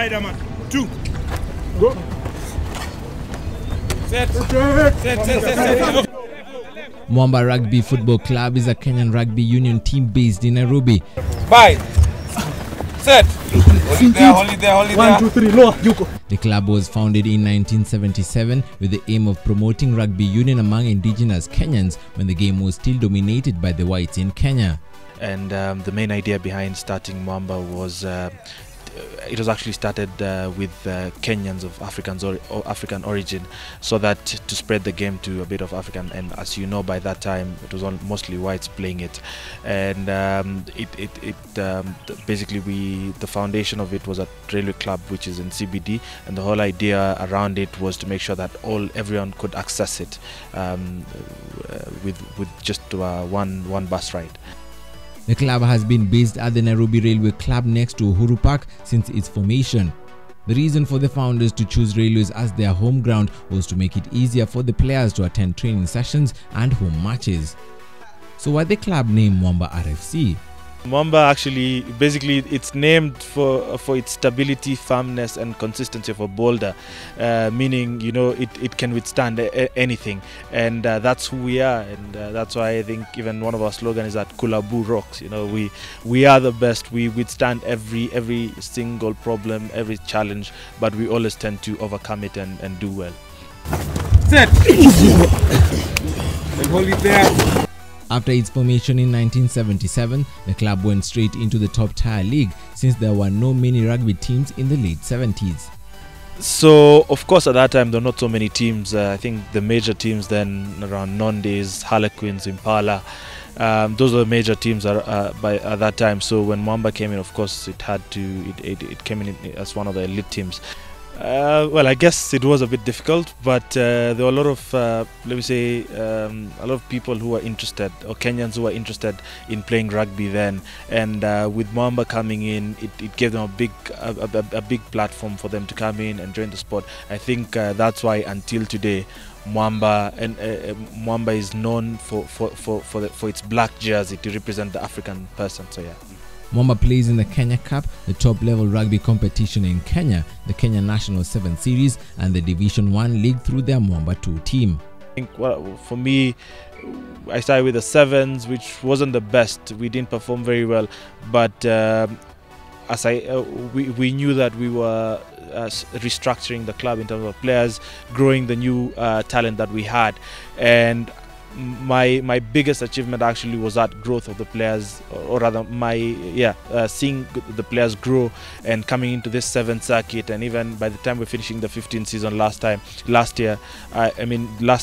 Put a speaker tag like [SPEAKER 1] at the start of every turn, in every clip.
[SPEAKER 1] Spider-Man. 2. Go. Set.
[SPEAKER 2] Mwamba Rugby Football Club is a Kenyan rugby union team based in Nairobi.
[SPEAKER 1] Bye. Set. Hold it there. 1, 2, 3. Lower.
[SPEAKER 2] The club was founded in 1977 with the aim of promoting rugby union among indigenous Kenyans when the game was still dominated by the whites in Kenya.
[SPEAKER 3] And the main idea behind starting Mwamba was it was actually started with Kenyans of African origin, so that to spread the game to a bit of African, and as you know, by that time it was mostly whites playing it, and basically the foundation of it was at Railway Club, which is in CBD, and the whole idea around it was to make sure that everyone could access it with just one bus ride.
[SPEAKER 2] The club has been based at the Nairobi Railway Club next to Uhuru Park since its formation. The reason for the founders to choose Railways as their home ground was to make it easier for the players to attend training sessions and home matches. So why the club name Mwamba Rfc?
[SPEAKER 3] Mwamba actually, basically, it's named for its stability, firmness, and consistency of a boulder, meaning, you know, it can withstand anything, and that's who we are, and that's why I think even one of our slogans is that Kulabu rocks. You know, we are the best. We withstand every single problem, every challenge, but we always tend to overcome it and do well.
[SPEAKER 1] Set. And hold it there.
[SPEAKER 2] After its formation in 1977, the club went straight into the top tier league since there were no many rugby teams in the late 70s.
[SPEAKER 3] So, of course, at that time there were not so many teams. I think the major teams then around Nondays, Harlequins, Impala, those were the major teams at that time. So when Mwamba came in, of course, it came in as one of the elite teams. Well, I guess it was a bit difficult, but there were a lot of, let me say, a lot of people who were interested, or Kenyans who were interested in playing rugby then. And with Mwamba coming in, it gave them a big platform for them to come in and join the sport. I think that's why until today, Mwamba is known for its black jersey to represent the African person. So yeah.
[SPEAKER 2] Mwamba plays in the Kenya Cup, the top-level rugby competition in Kenya, the Kenya National 7 Series, and the Division 1 League through their Mwamba 2 team.
[SPEAKER 3] I think, well, for me, I started with the 7s, which wasn't the best. We didn't perform very well, but we knew that we were restructuring the club in terms of players, growing the new talent that we had, and my biggest achievement actually was that growth of the players, or rather seeing the players grow and coming into this 7th circuit. And even by the time we're finishing the 15th season last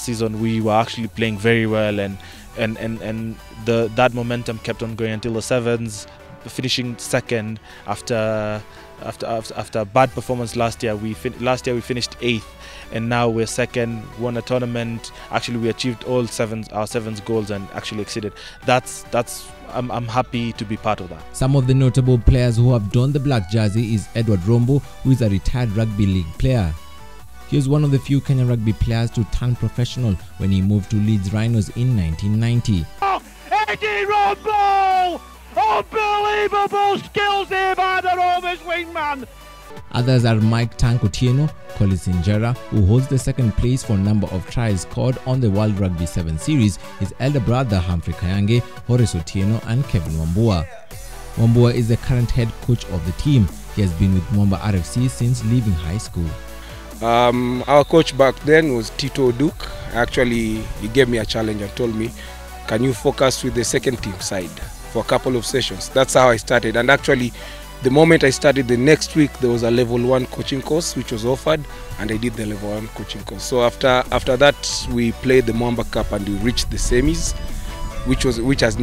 [SPEAKER 3] season we were actually playing very well, and that momentum kept on going until the 7s, finishing second after a bad performance last year. We finished 8th, and now we're second, won a tournament. Actually, we achieved all our 7's goals and actually exceeded. I'm happy to be part of that.
[SPEAKER 2] Some of the notable players who have donned the black jersey is Edward Rombo, who is a retired rugby league player. He was one of the few Kenyan rugby players to turn professional when he moved to Leeds Rhinos in 1990.
[SPEAKER 1] Eddie Rombo! Unbelievable skills here by the Rovers wingman!
[SPEAKER 2] Others are Mike Tank Otieno, Collins Injera, who holds the second place for number of tries scored on the World Rugby 7 Series, his elder brother Humphrey Kayange, Horace Otieno and Kevin Wambua. Wambua is the current head coach of the team. He has been with Mwamba Rfc since leaving high school.
[SPEAKER 4] Our coach back then was Tito Duke. Actually, he gave me a challenge and told me, can you focus with the second team side for a couple of sessions? That's how I started. And actually, the moment I started, the next week there was a level 1 coaching course which was offered, and I did the level 1 coaching course. So after that, we played the Mwamba Cup and we reached the semis, which had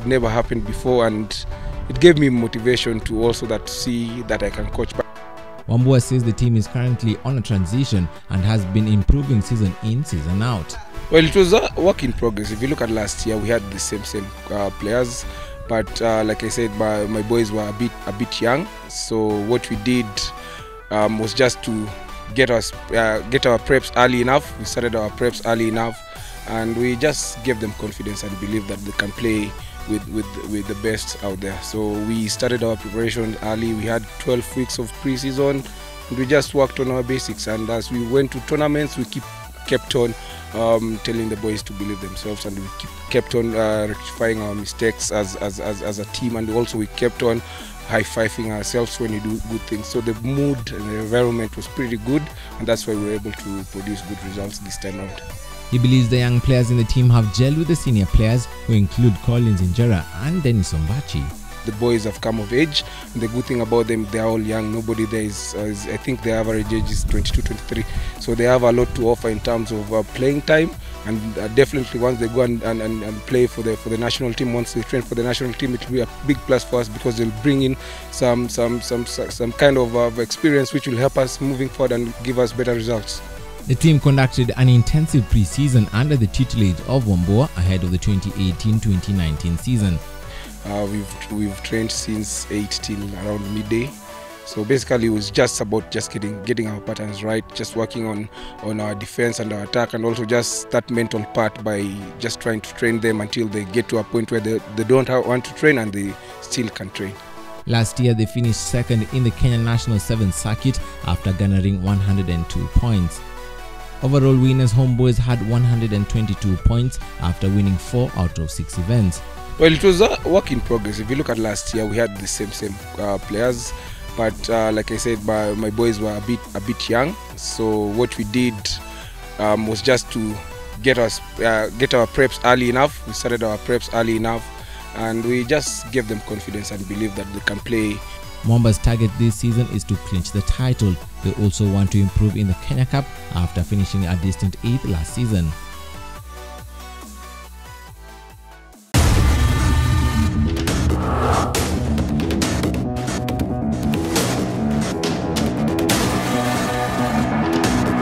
[SPEAKER 4] never happened before, and it gave me motivation to also see that I can coach.
[SPEAKER 2] Wambua says the team is currently on a transition and has been improving season in, season out.
[SPEAKER 4] Well, it was a work in progress. If you look at last year, we had the same players. But like I said, my boys were a bit young, so what we did was just to get our preps early enough. We started our preps early enough, and we just gave them confidence and believe that they can play with the best out there. So we started our preparation early. We had 12 weeks of pre-season, and we just worked on our basics. And as we went to tournaments, we kept on telling the boys to believe themselves, and we kept on rectifying our mistakes as a team, and also we kept on high-fiving ourselves when you do good things. So the mood and the environment was pretty good, and that's why we were able to produce good results this time around.
[SPEAKER 2] He believes the young players in the team have gelled with the senior players, who include Collins Injera and Dennis Ombachi.
[SPEAKER 4] The boys have come of age, and the good thing about them, they're all young. Nobody there is I think the average age is 22, 23. So they have a lot to offer in terms of playing time, and definitely once they go and play for the national team, once they train for the national team, it will be a big plus for us, because they'll bring in some kind of experience which will help us moving forward and give us better results.
[SPEAKER 2] The team conducted an intensive pre-season under the tutelage of Wamboa ahead of the 2018-2019 season.
[SPEAKER 4] We've trained since 8 till around midday. So basically it was just about getting our patterns right, just working on our defense and our attack, and also just that mental part by just trying to train them until they get to a point where they don't want to train and they still can train.
[SPEAKER 2] Last year they finished second in the Kenyan National 7th Circuit after garnering 102 points. Overall winners Homeboys had 122 points after winning 4 out of 6 events.
[SPEAKER 4] Well, it was a work in progress. If you look at last year, we had the same players, but like I said, my boys were a bit young. So what we did was just to get our preps early enough. We started our preps early enough, and we just gave them confidence and believe that they can play.
[SPEAKER 2] Mwamba's target this season is to clinch the title. They also want to improve in the Kenya Cup after finishing a distant 8th last season.